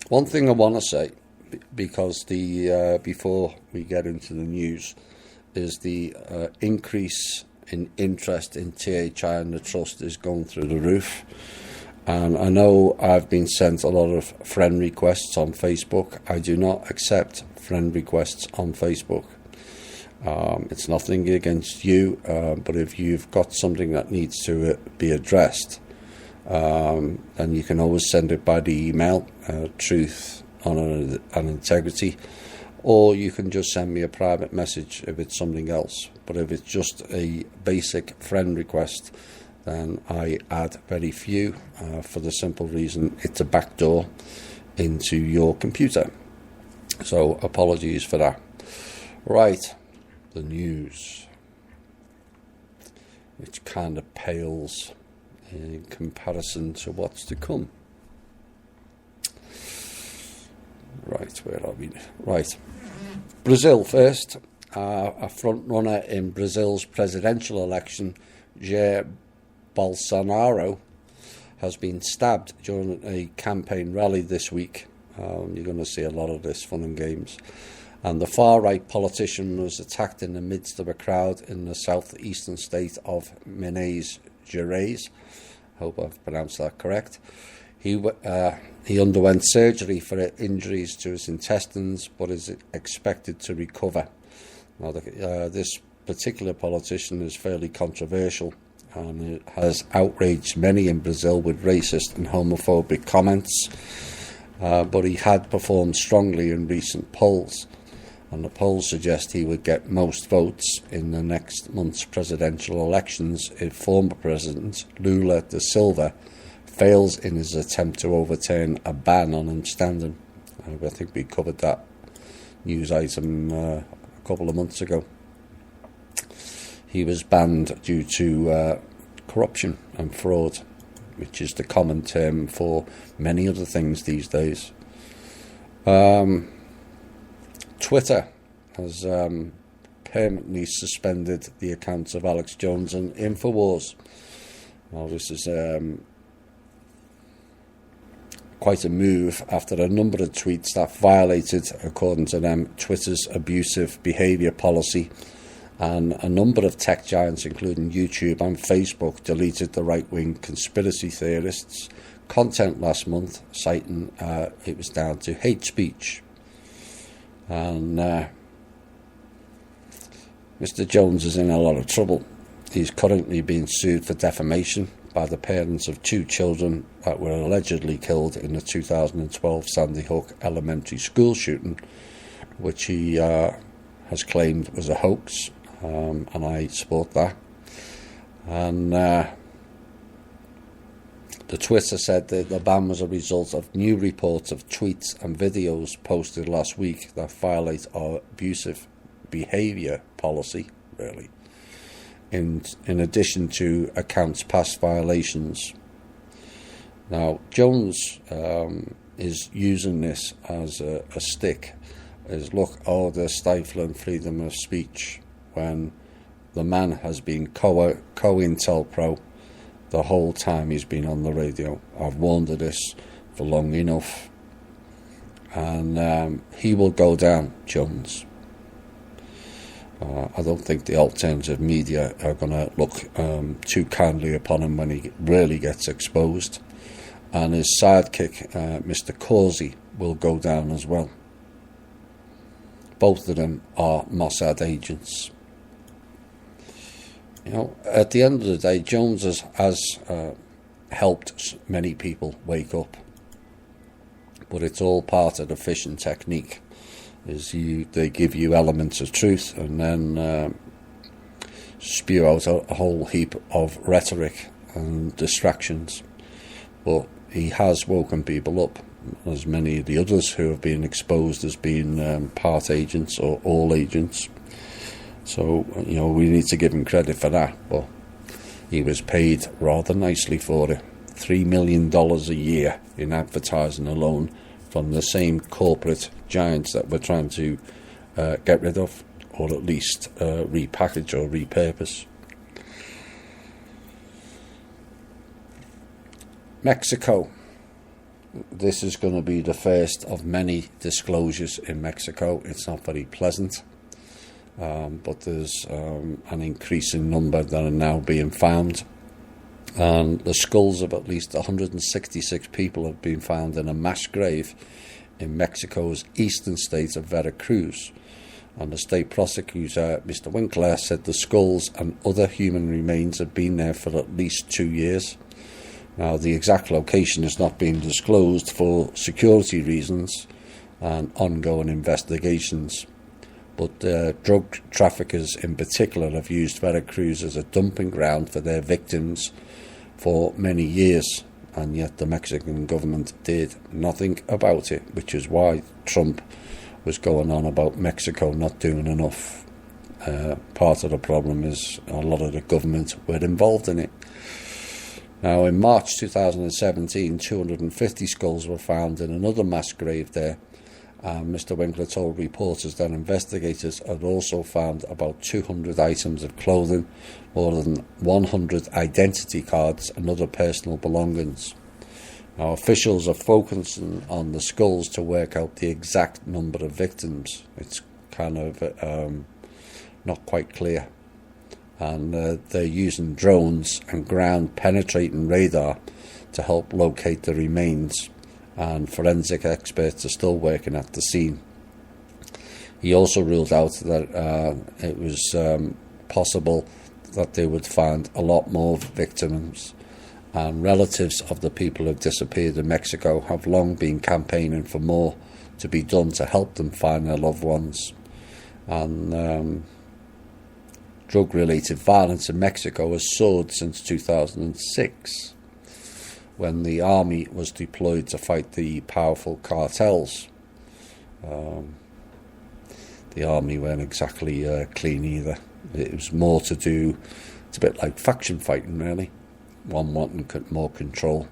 One thing I want to say, because the before we get into the news, is the increase in interest in THI and the Trust is going through the roof. And I know I've been sent a lot of friend requests on Facebook. I do not accept friend requests on Facebook. It's nothing against you, but if you've got something that needs to be addressed, then you can always send it by the email, Truth, Honour and Integrity, or you can just send me a private message if it's something else. But if it's just a basic friend request, then I add very few, for the simple reason it's a backdoor into your computer. So apologies for that. Right, the news, which kind of pales in comparison to what's to come. Right, where are we? Right, Brazil first. A front runner in Brazil's presidential election, Jair Bolsonaro, has been stabbed during a campaign rally this week. You're going to see a lot of this fun and games. And the far-right politician was attacked in the midst of a crowd in the southeastern state of Minas Gerais. Hope I've pronounced that correct. He underwent surgery for injuries to his intestines, but is expected to recover. Now, this particular politician is fairly controversial, and it has outraged many in Brazil with racist and homophobic comments, but he had performed strongly in recent polls, and the polls suggest he would get most votes in the next month's presidential elections if former President Lula da Silva fails in his attempt to overturn a ban on him standing. I think we covered that news item a couple of months ago. He was banned due to corruption and fraud, which is the common term for many other things these days. Twitter has permanently suspended the accounts of Alex Jones and Infowars. Well, this is quite a move after a number of tweets that violated, according to them, Twitter's abusive behaviour policy, and a number of tech giants, including YouTube and Facebook, deleted the right-wing conspiracy theorists' content last month, citing it was down to hate speech. And Mr. Jones is in a lot of trouble. He's currently being sued for defamation by the parents of two children that were allegedly killed in the 2012 Sandy Hook elementary school shooting, which he has claimed was a hoax, and I support that. And the Twitter said that the ban was a result of new reports of tweets and videos posted last week that violate our abusive behaviour policy, really, in addition to accounts past violations. Now, Jones is using this as a stick, as look, they're stifling freedom of speech, when the man has been COINTELPRO the whole time he's been on the radio. I've warned of this for long enough, and he will go down, Jones. I don't think the alternative media are going to look too kindly upon him when he really gets exposed. And his sidekick, Mr. Corsi, will go down as well. Both of them are Mossad agents. You know, at the end of the day, Jones has helped many people wake up. But it's all part of the fishing technique. They give you elements of truth and then spew out a whole heap of rhetoric and distractions. But he has woken people up, as many of the others who have been exposed as being part agents or all agents. So, you know, we need to give him credit for that. But he was paid rather nicely for it. $3 million a year in advertising alone from the same corporate giants that we're trying to get rid of, or at least repackage or repurpose. Mexico. this is going to be the first of many disclosures in Mexico. It's not very pleasant, but there's an increasing number that are now being found. And the skulls of at least 166 people have been found in a mass grave in Mexico's eastern state of Veracruz. And the state prosecutor, Mr. Winkler, said the skulls and other human remains have been there for at least 2 years. Now, the exact location has not been disclosed for security reasons and ongoing investigations. But drug traffickers in particular have used Veracruz as a dumping ground for their victims for many years, and yet the Mexican government did nothing about it, which is why Trump was going on about Mexico not doing enough. Part of the problem is a lot of the government were involved in it. Now, in March 2017, 250 skulls were found in another mass grave there. Mr. Winkler told reporters that investigators had also found about 200 items of clothing, more than 100 identity cards and other personal belongings. Now, officials are focusing on the skulls to work out the exact number of victims. It's kind of not quite clear. And they're using drones and ground-penetrating radar to help locate the remains. And forensic experts are still working at the scene. He also ruled out that it was possible that they would find a lot more victims, and relatives of the people who have disappeared in Mexico have long been campaigning for more to be done to help them find their loved ones. And drug-related violence in Mexico has soared since 2006. When the army was deployed to fight the powerful cartels. The army weren't exactly clean either. It was more to do, it's a bit like faction fighting really. One wanting more control,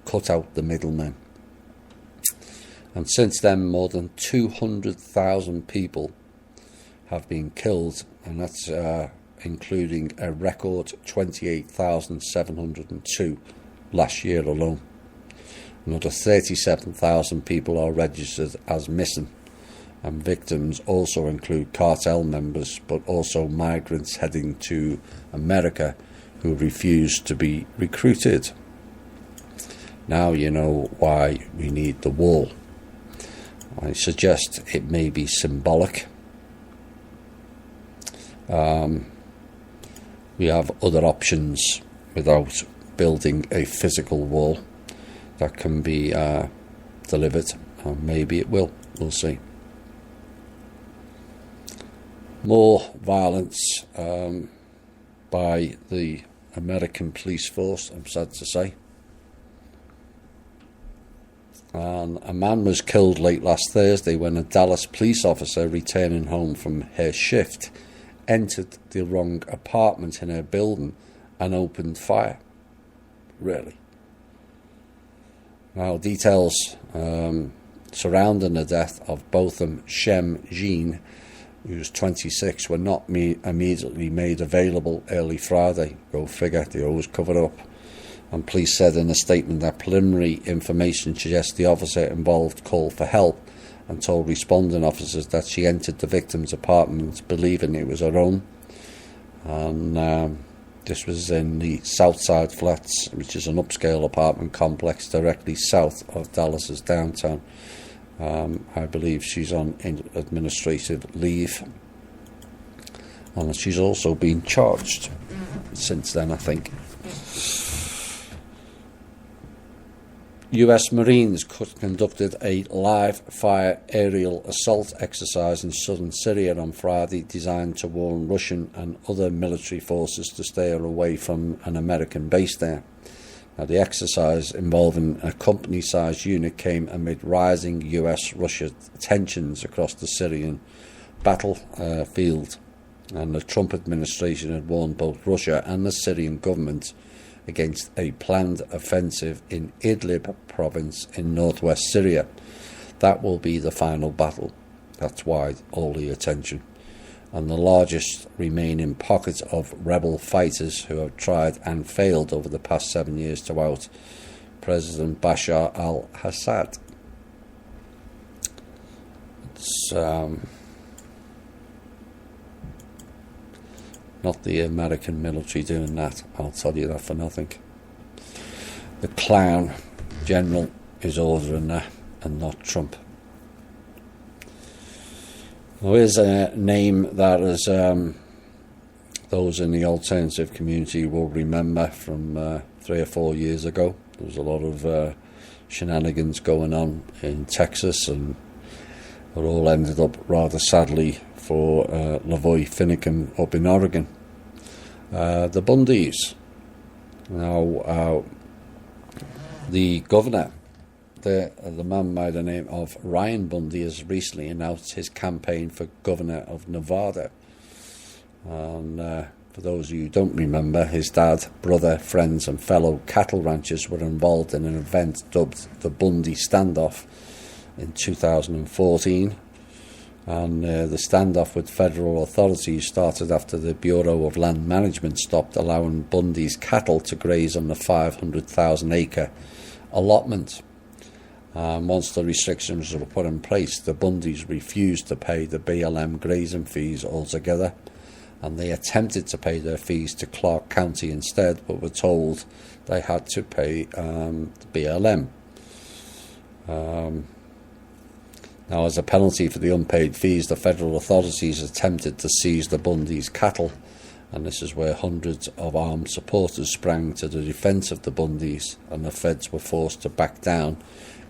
cut out the middlemen. And since then, more than 200,000 people have been killed, and that's including a record 28,702 last year alone. Another 37,000 people are registered as missing, and victims also include cartel members, but also migrants heading to America who refuse to be recruited. Now you know why we need the wall. I suggest it may be symbolic. We have other options without building a physical wall that can be delivered, and maybe it will. We'll see. More violence by the American police force, I'm sad to say. And a man was killed late last Thursday when a Dallas police officer returning home from her shift entered the wrong apartment in her building and opened fire. Really. Now, details surrounding the death of Botham Shem Jean, who's 26, were not immediately made available early Friday. Go figure, they always cover up. And police said in a statement that preliminary information suggests the officer involved called for help and told responding officers that she entered the victim's apartment believing it was her own. And this was in the Southside Flats, which is an upscale apartment complex directly south of Dallas's downtown. I believe she's on administrative leave, and she's also been charged since then, I think. US Marines conducted a live-fire aerial assault exercise in southern Syria on Friday, designed to warn Russian and other military forces to stay away from an American base there. Now, the exercise, involving a company-sized unit, came amid rising US-Russia tensions across the Syrian battlefield, and the Trump administration had warned both Russia and the Syrian government against a planned offensive in Idlib province in northwest Syria. That will be the final battle. That's why all the attention. And the largest remaining pocket of rebel fighters who have tried and failed over the past 7 years to President Bashar al-Assad. It's not the American military doing that, I'll tell you that for nothing. The clown general is ordering that, and not Trump. There is a name that is those in the alternative community will remember from 3 or 4 years ago. There was a lot of shenanigans going on in Texas, and it all ended up rather sadly for Lavoy Finicum up in Oregon. The Bundys. Now, the governor, the man by the name of Ryan Bundy, has recently announced his campaign for governor of Nevada. And for those of you who don't remember, his dad, brother, friends and fellow cattle ranchers were involved in an event dubbed the Bundy Standoff in 2014. And the standoff with federal authorities started after the Bureau of Land Management stopped allowing Bundy's cattle to graze on the 500,000 acre allotment. Once the restrictions were put in place, the Bundys refused to pay the BLM grazing fees altogether, and they attempted to pay their fees to Clark County instead, but were told they had to pay the BLM. Now, as a penalty for the unpaid fees, the federal authorities attempted to seize the Bundys' cattle, and this is where hundreds of armed supporters sprang to the defence of the Bundys, and the feds were forced to back down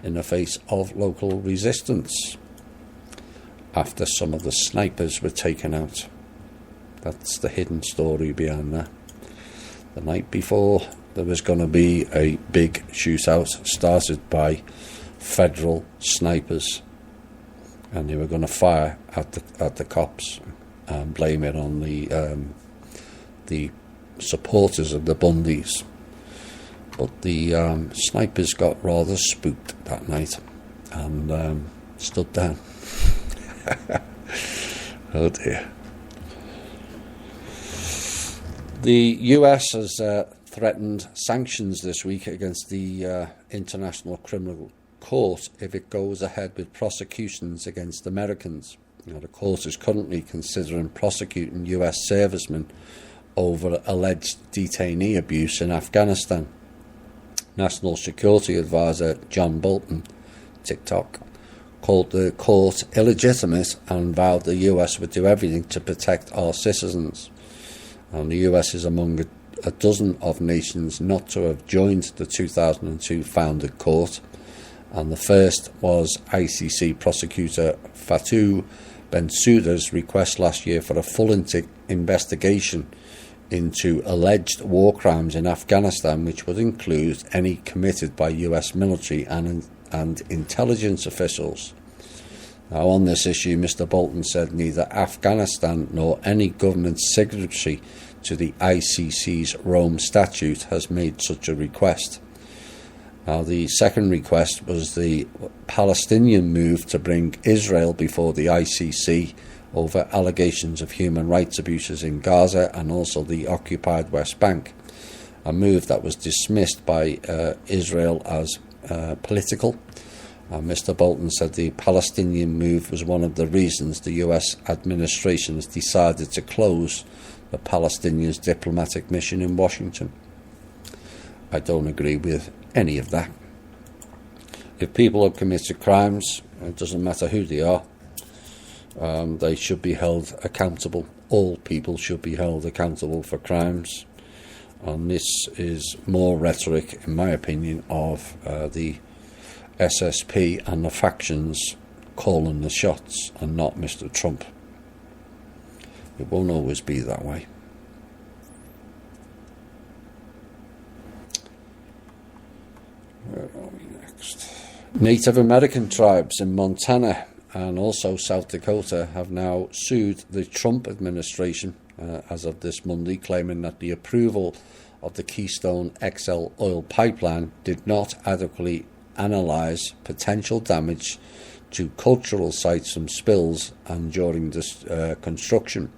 in the face of local resistance after some of the snipers were taken out. That's the hidden story behind that. The night before, there was going to be a big shootout started by federal snipers, and they were going to fire at the cops and blame it on the supporters of the Bundys. But the snipers got rather spooked that night and stood down. Oh dear. The US has threatened sanctions this week against the International Criminal Court if it goes ahead with prosecutions against Americans. Now, the court is currently considering prosecuting US servicemen over alleged detainee abuse in Afghanistan. National Security Advisor John Bolton, TikTok, called the court illegitimate and vowed the US would do everything to protect our citizens. And the US is among a dozen of nations not to have joined the 2002 founded court, and the first was ICC prosecutor Fatou Bensouda's request last year for a full investigation into alleged war crimes in Afghanistan, which would include any committed by US military and intelligence officials. Now, on this issue, Mr. Bolton said neither Afghanistan nor any government signatory to the ICC's Rome Statute has made such a request. Now, the second request was the Palestinian move to bring Israel before the ICC over allegations of human rights abuses in Gaza and also the occupied West Bank, a move that was dismissed by Israel as political. Mr. Bolton said the Palestinian move was one of the reasons the US administration has decided to close the Palestinians' diplomatic mission in Washington. I don't agree with any of that. If people have committed crimes, it doesn't matter who they are, they should be held accountable. All people should be held accountable for crimes. And this is more rhetoric, in my opinion, of the SSP and the factions calling the shots and not Mr. Trump. It won't always be that way. Where are we next? Native American tribes in Montana and also South Dakota have now sued the Trump administration as of this Monday, claiming that the approval of the Keystone XL oil pipeline did not adequately analyse potential damage to cultural sites from spills and during this construction.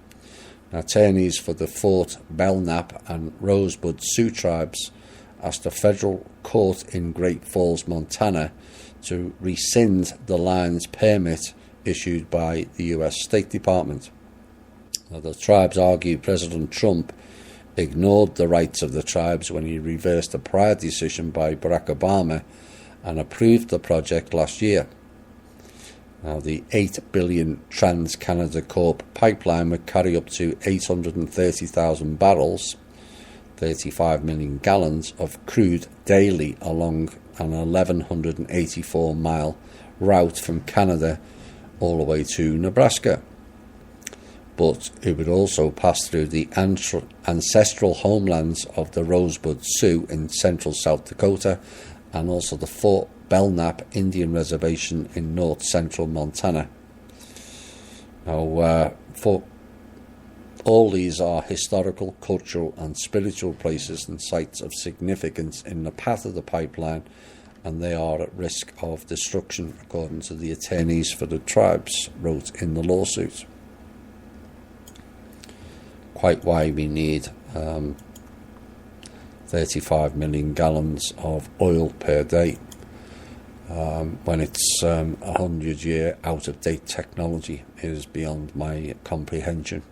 Attorneys for the Fort Belknap and Rosebud Sioux tribes asked a federal court in Great Falls, Montana, to rescind the line's permit issued by the US State Department. Now, the tribes argue President Trump ignored the rights of the tribes when he reversed a prior decision by Barack Obama and approved the project last year. Now, the $8 billion Trans-Canada Corp pipeline would carry up to 830,000 barrels, 35 million gallons of crude daily along an 1,184-mile route from Canada all the way to Nebraska. But it would also pass through the ancestral homelands of the Rosebud Sioux in central South Dakota and also the Fort Belknap Indian Reservation in north-central Montana. Now, for all these are historical, cultural and spiritual places and sites of significance in the path of the pipeline, and they are at risk of destruction, according to the attorneys for the tribes wrote in the lawsuit. Quite why we need 35 million gallons of oil per day when it's 100-year out-of-date technology is beyond my comprehension.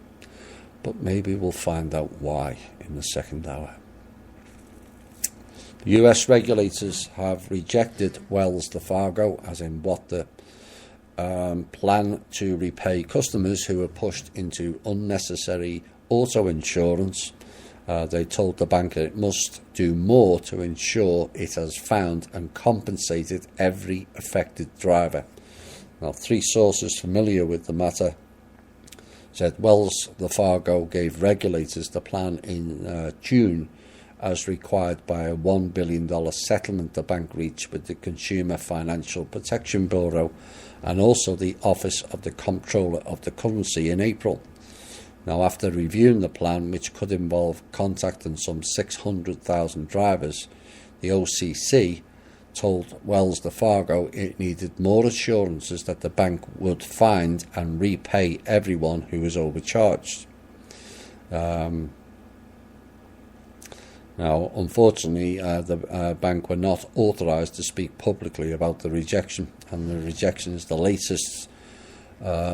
But maybe we'll find out why in the second hour. US regulators have rejected Wells Fargo, as in what the plan to repay customers who were pushed into unnecessary auto insurance. They told the bank that it must do more to ensure it has found and compensated every affected driver. Now, 3 sources familiar with the matter said Wells Fargo gave regulators the plan in June as required by a $1 billion settlement the bank reached with the Consumer Financial Protection Bureau and also the Office of the Comptroller of the Currency in April. Now, after reviewing the plan, which could involve contacting some 600,000 drivers, the OCC told Wells Fargo it needed more assurances that the bank would find and repay everyone who was overcharged. Now, unfortunately, the bank were not authorised to speak publicly about the rejection, and the rejection is the latest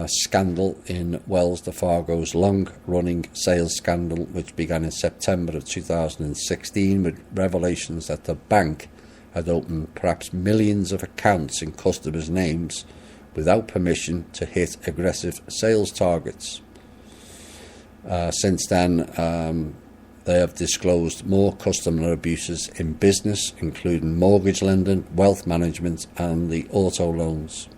scandal in Wells Fargo's long-running sales scandal, which began in September of 2016 with revelations that the bank had opened perhaps millions of accounts in customers' names without permission to hit aggressive sales targets. Since then, they have disclosed more customer abuses in business, including mortgage lending, wealth management, and the auto loans.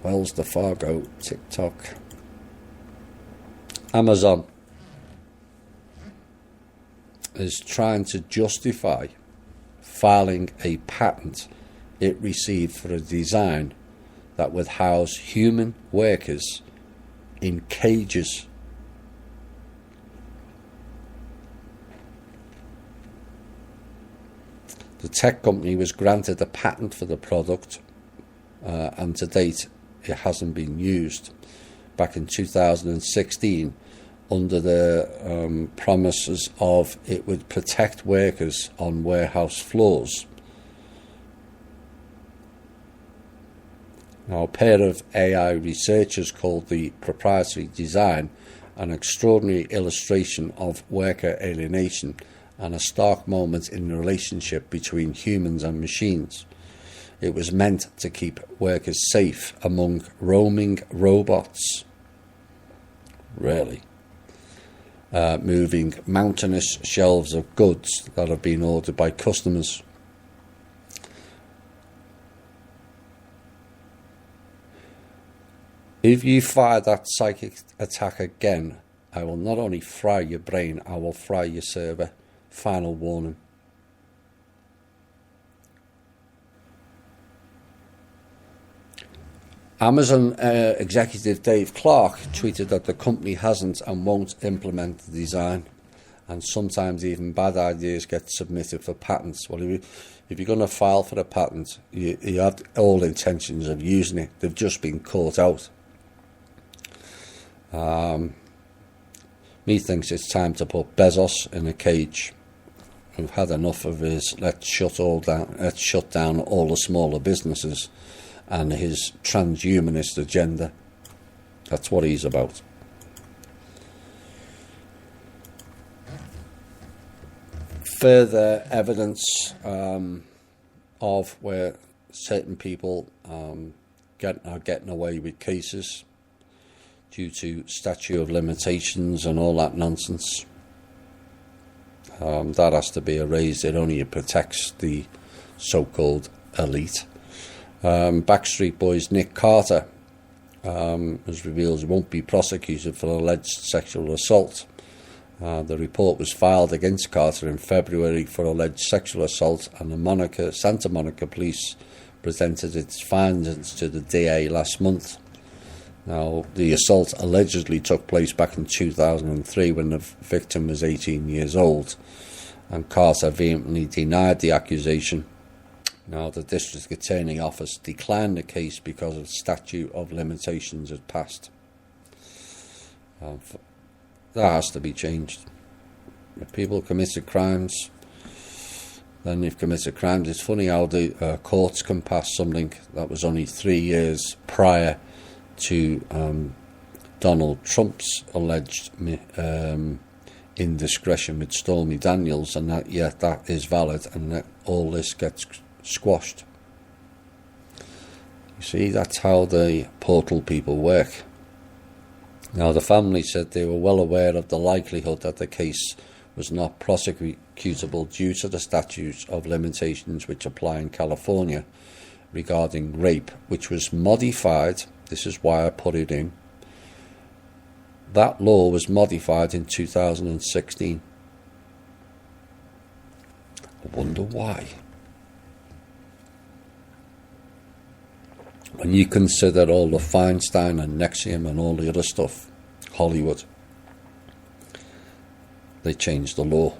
Wells Fargo, TikTok. Amazon is trying to justify filing a patent it received for a design that would house human workers in cages. The tech company was granted a patent for the product, and to date it hasn't been used. Back in 2016, under the promises of it would protect workers on warehouse floors. Now, a pair of AI researchers called the proprietary design an extraordinary illustration of worker alienation and a stark moment in the relationship between humans and machines. It was meant to keep workers safe among roaming robots. Really? Moving mountainous shelves of goods that have been ordered by customers. If you fire that psychic attack again, I will not only fry your brain, I will fry your server. Final warning. Amazon executive Dave Clark tweeted that the company hasn't and won't implement the design, and sometimes even bad ideas get submitted for patents. Well, if you're going to file for a patent, you have all intentions of using it. They've just been caught out. Me thinks it's time to put Bezos in a cage. have had enough of his let's shut down all the smaller businesses and his transhumanist agenda. That's what he's about. Further evidence of where certain people are getting away with cases due to statute of limitations and all that nonsense. That has to be erased. It only protects the so-called elite. Backstreet Boys' Nick Carter has revealed he won't be prosecuted for alleged sexual assault. The report was filed against Carter in February for alleged sexual assault, and the Santa Monica Police presented its findings to the DA last month. Now, the assault allegedly took place back in 2003 when the victim was 18 years old, and Carter vehemently denied the accusation. Now, the District Attorney Office declined the case because the statute of limitations had passed. That has to be changed. If people committed crimes, then they've committed crimes. It's funny how the courts can pass something that was only 3 years prior to Donald Trump's alleged indiscretion with Stormy Daniels, and that is valid, and that all this gets squashed. You see, that's how the portal people work. Now, the family said they were well aware of the likelihood that the case was not prosecutable due to the statute of limitations which apply in California regarding rape, which was modified. This is why I put it in. That law was modified in 2016. I wonder why. When you consider all the Feinstein and NXIVM and all the other stuff, Hollywood, they changed the law.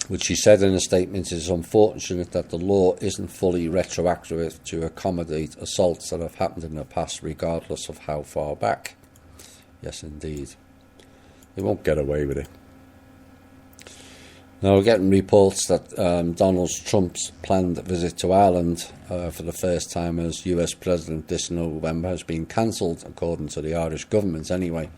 Which she said in a statement, it is unfortunate that the law isn't fully retroactive to accommodate assaults that have happened in the past, regardless of how far back. Yes, indeed. They won't get away with it. Now, we're getting reports that Donald Trump's planned visit to Ireland for the first time as US President this November has been cancelled, according to the Irish government anyway.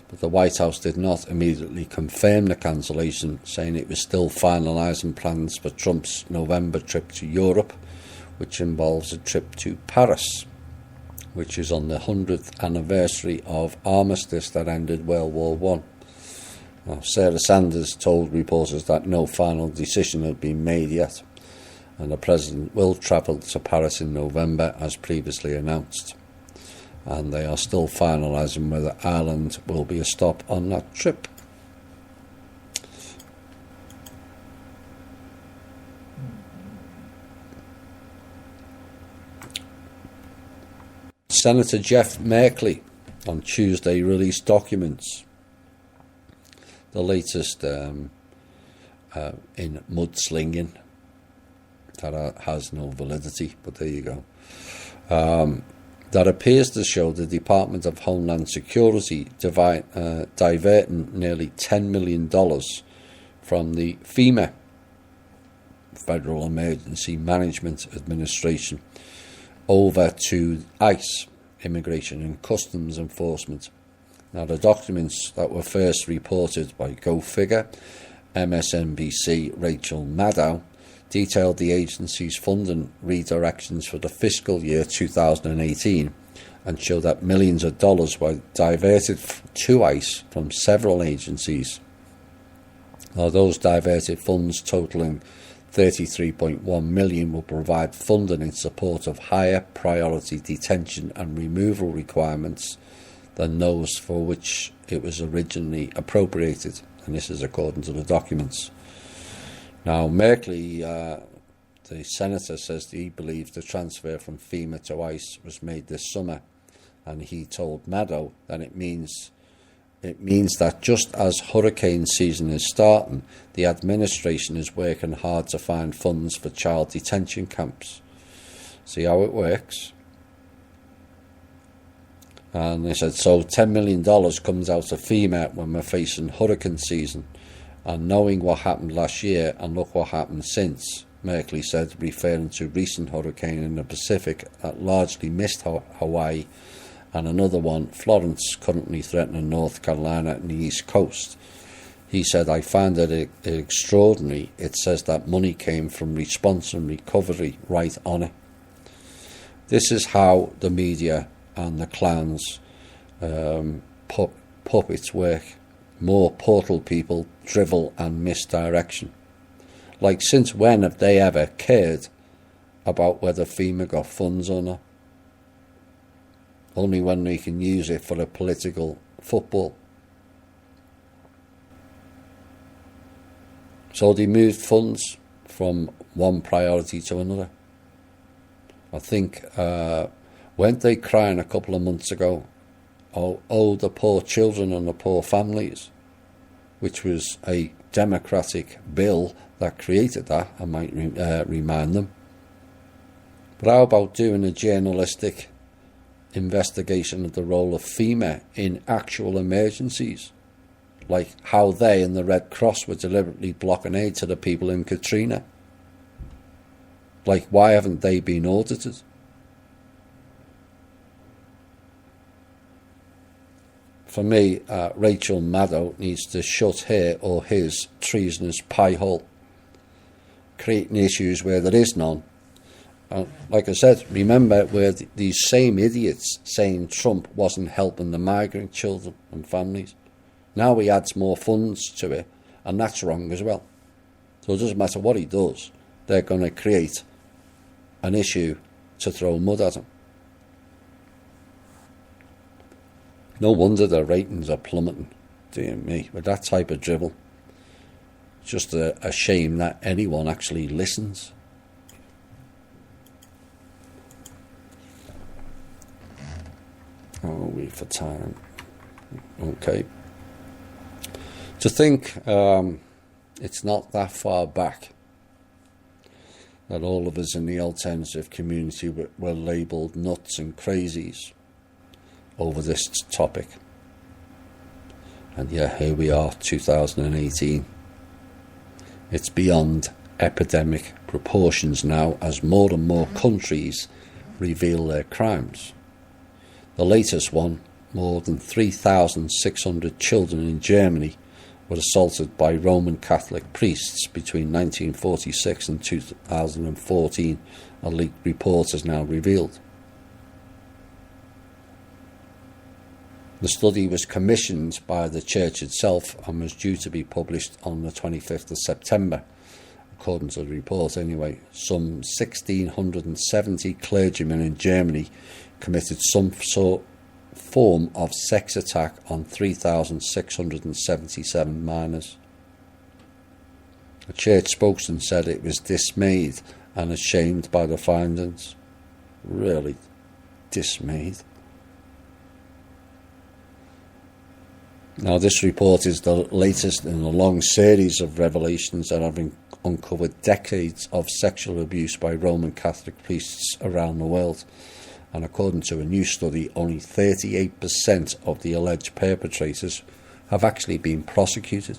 But the White House did not immediately confirm the cancellation, saying it was still finalising plans for Trump's November trip to Europe, which involves a trip to Paris, which is on the 100th anniversary of armistice that ended World War I. Now, Sarah Sanders told reporters that no final decision had been made yet, and the President will travel to Paris in November as previously announced. And they are still finalising whether Ireland will be a stop on that trip. Senator Jeff Merkley on Tuesday released documents, the latest in mudslinging that has no validity, but there you go. That appears to show the Department of Homeland Security diverting nearly $10 million from the FEMA, Federal Emergency Management Administration, over to ICE, Immigration and Customs Enforcement. Now, the documents that were first reported by Go Figure, MSNBC Rachel Maddow, detailed the agency's funding redirections for the fiscal year 2018 and showed that millions of dollars were diverted to ICE from several agencies. Now, those diverted funds totaling $33.1 million will provide funding in support of higher priority detention and removal requirements than those for which it was originally appropriated, and this is according to the documents. Now, Merkley, the senator, says that he believes the transfer from FEMA to ICE was made this summer, and he told Maddow that it means that just as hurricane season is starting, the administration is working hard to find funds for child detention camps. See how it works? And they said, so $10 million comes out of FEMA when we're facing hurricane season. And knowing what happened last year, and look what happened since, Merkley said, referring to recent hurricane in the Pacific that largely missed Hawaii, and another one, Florence, currently threatening North Carolina and the East Coast. He said, I find it extraordinary. It says that money came from response and recovery right on it. This is how the media and the clowns puppets work. More portal people, drivel and misdirection. Like, since when have they ever cared about whether FEMA got funds or not? Only when they can use it for a political football. So they moved funds from one priority to another. I think, weren't they crying a couple of months ago, oh, the poor children and the poor families, which was a democratic bill that created that, I might remind them. But how about doing a journalistic investigation of the role of FEMA in actual emergencies? Like how they and the Red Cross were deliberately blocking aid to the people in Katrina. Like, why haven't they been audited? For me, Rachel Maddow needs to shut her or his treasonous pie hole, creating issues where there is none. Like I said, remember where these same idiots saying Trump wasn't helping the migrant children and families. Now he adds more funds to it, and that's wrong as well. So it doesn't matter what he does, they're going to create an issue to throw mud at him. No wonder their ratings are plummeting, dear me, with that type of dribble. It's just a shame that anyone actually listens. Oh, wait for time. Okay. To think it's not that far back that all of us in the alternative community were labelled nuts and crazies over this topic. And yeah, here we are, 2018. It's beyond epidemic proportions now as more and more countries reveal their crimes. The latest one, more than 3,600 children in Germany were assaulted by Roman Catholic priests between 1946 and 2014, a leaked report has now revealed. The study was commissioned by the church itself and was due to be published on the 25th of September. According to the report anyway, some 1,670 clergymen in Germany committed some form of sex attack on 3,677 minors. The church spokesman said it was dismayed and ashamed by the findings. Really dismayed. Now, this report is the latest in a long series of revelations that have uncovered decades of sexual abuse by Roman Catholic priests around the world. And according to a new study, only 38% of the alleged perpetrators have actually been prosecuted,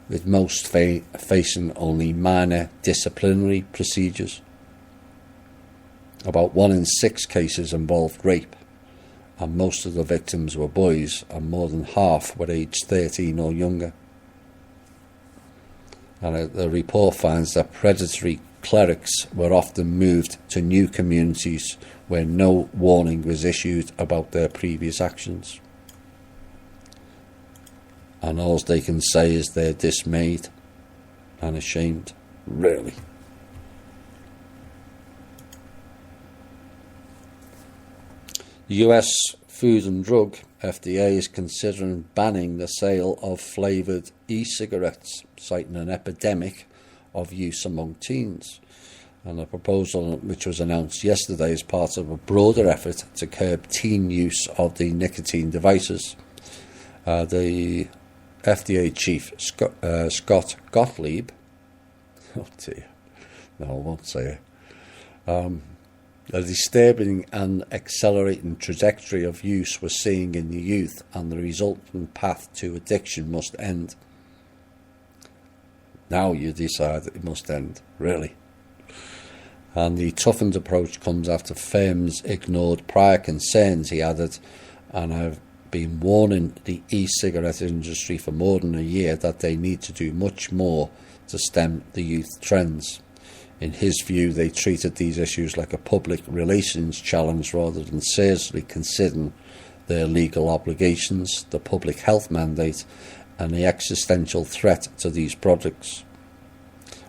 with most facing only minor disciplinary procedures. About 1 in 6 cases involved rape, and most of the victims were boys, and more than half were aged 13 or younger. And the report finds that predatory clerics were often moved to new communities where no warning was issued about their previous actions. And all they can say is they're dismayed and ashamed. Really. The US Food and Drug, FDA, is considering banning the sale of flavoured e-cigarettes, citing an epidemic of use among teens. And a proposal which was announced yesterday is part of a broader effort to curb teen use of the nicotine devices. The FDA chief, Scott Gottlieb, oh dear, no, I won't say it, The disturbing and accelerating trajectory of use we're seeing in the youth and the resultant path to addiction must end. Now you decide that it must end, really. And the toughened approach comes after firms ignored prior concerns, he added, and I've been warning the e-cigarette industry for more than a year that they need to do much more to stem the youth trends. In his view, they treated these issues like a public relations challenge rather than seriously considering their legal obligations, the public health mandate, and the existential threat to these products.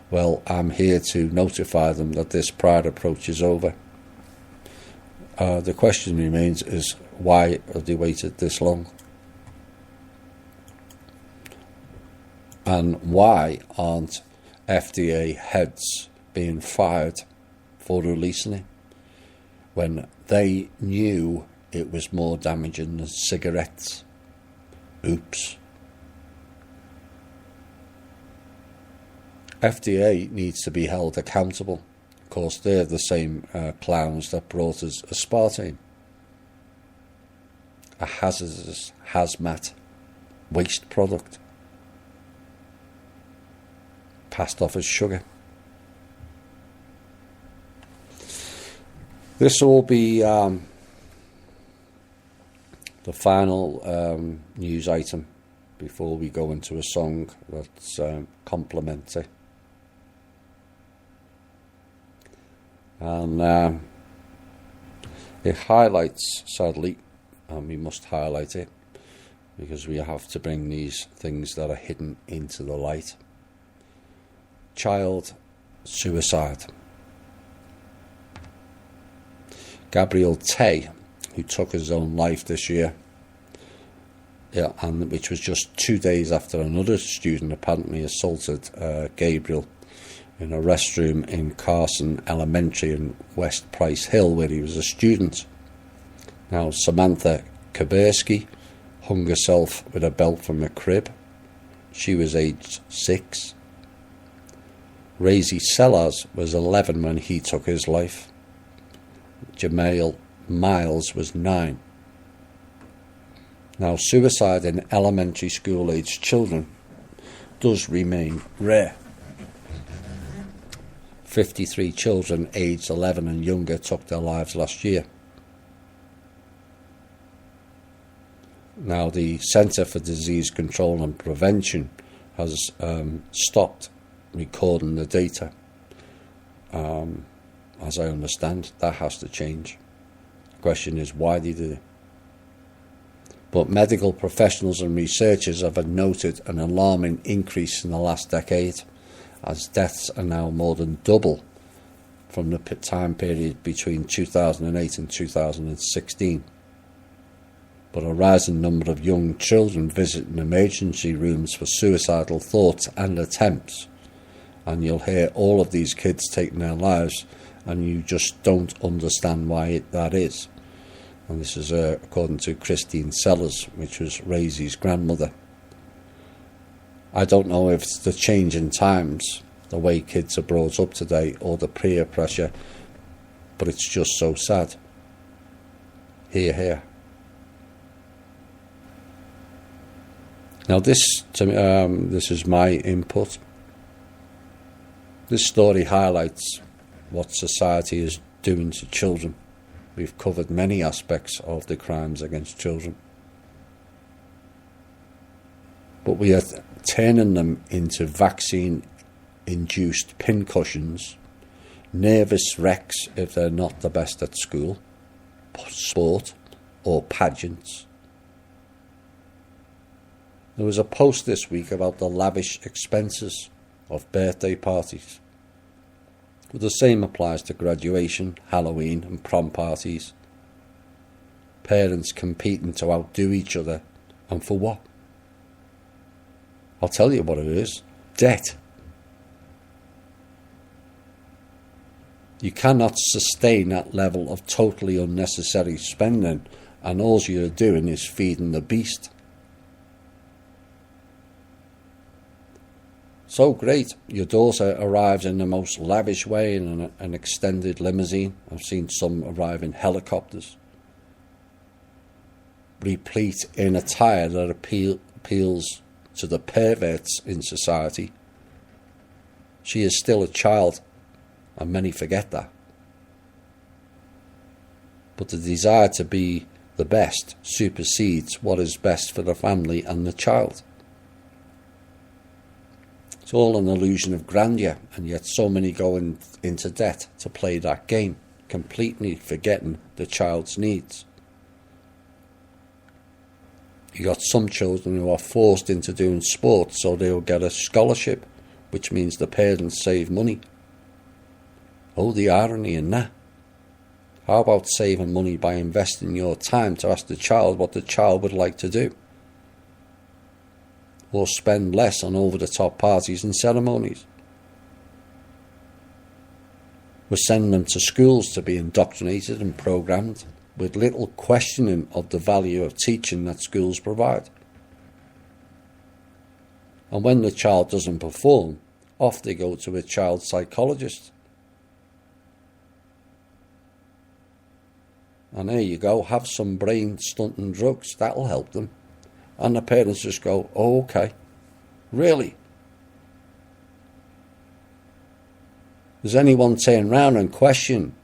Well, I'm here to notify them that this prior approach is over. The question remains is, why have they waited this long? And why aren't FDA heads being fired for releasing it when they knew it was more damaging than cigarettes? Oops. FDA needs to be held accountable. Of course, they're the same clowns that brought us aspartame, a hazardous hazmat waste product, passed off as sugar. This will be the final news item before we go into a song that's complimentary. And it highlights, sadly, and we must highlight it because we have to bring these things that are hidden into the light. Child suicide. Gabriel Tay, who took his own life this year, and which was just 2 days after another student apparently assaulted Gabriel in a restroom in Carson Elementary in West Price Hill, where he was a student. Now, Samantha Kabersky hung herself with a belt from a crib. She was aged 6. Razy Sellers was 11 when he took his life. Jamail Miles was 9. Now, suicide in elementary school-aged children does remain rare. 53 children aged 11 and younger took their lives last year. Now, the Centre for Disease Control and Prevention has stopped recording the data. As I understand, that has to change. The question is, why they did it? But medical professionals and researchers have noted an alarming increase in the last decade, as deaths are now more than double from the time period between 2008 and 2016. But a rising number of young children visiting emergency rooms for suicidal thoughts and attempts, and you'll hear all of these kids taking their lives, and you just don't understand why that is. And this is according to Christine Sellers, which was Raisy's grandmother. I don't know if it's the change in times, the way kids are brought up today, or the peer pressure, but it's just so sad. Hear, hear. Now this is my input. This story highlights what society is doing to children. We've covered many aspects of the crimes against children, but we are turning them into vaccine-induced pincushions, nervous wrecks if they're not the best at school, sport, or pageants. There was a post this week about the lavish expenses of birthday parties. But the same applies to graduation, Halloween and prom parties. Parents competing to outdo each other, and for what? I'll tell you what it is. Debt. You cannot sustain that level of totally unnecessary spending, and all you're doing is feeding the beast. So great, your daughter arrives in the most lavish way in an extended limousine. I've seen some arrive in helicopters, replete in attire that appeals to the perverts in society. She is still a child, and many forget that. But the desire to be the best supersedes what is best for the family and the child. It's all an illusion of grandeur, and yet so many go into debt to play that game, completely forgetting the child's needs. You got some children who are forced into doing sports so they'll get a scholarship, which means the parents save money. Oh, the irony in that. How about saving money by investing your time to ask the child what the child would like to do? Or spend less on over-the-top parties and ceremonies? We're sending them to schools to be indoctrinated and programmed, with little questioning of the value of teaching that schools provide. And when the child doesn't perform, off they go to a child psychologist. And there you go, have some brain stunting drugs, that'll help them. And the parents just go, oh, okay, really? Does anyone turn around and question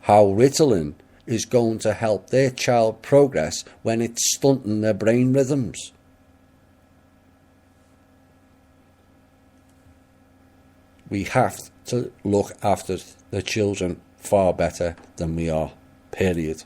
how Ritalin is going to help their child progress when it's stunting their brain rhythms? We have to look after the children far better than we are, period.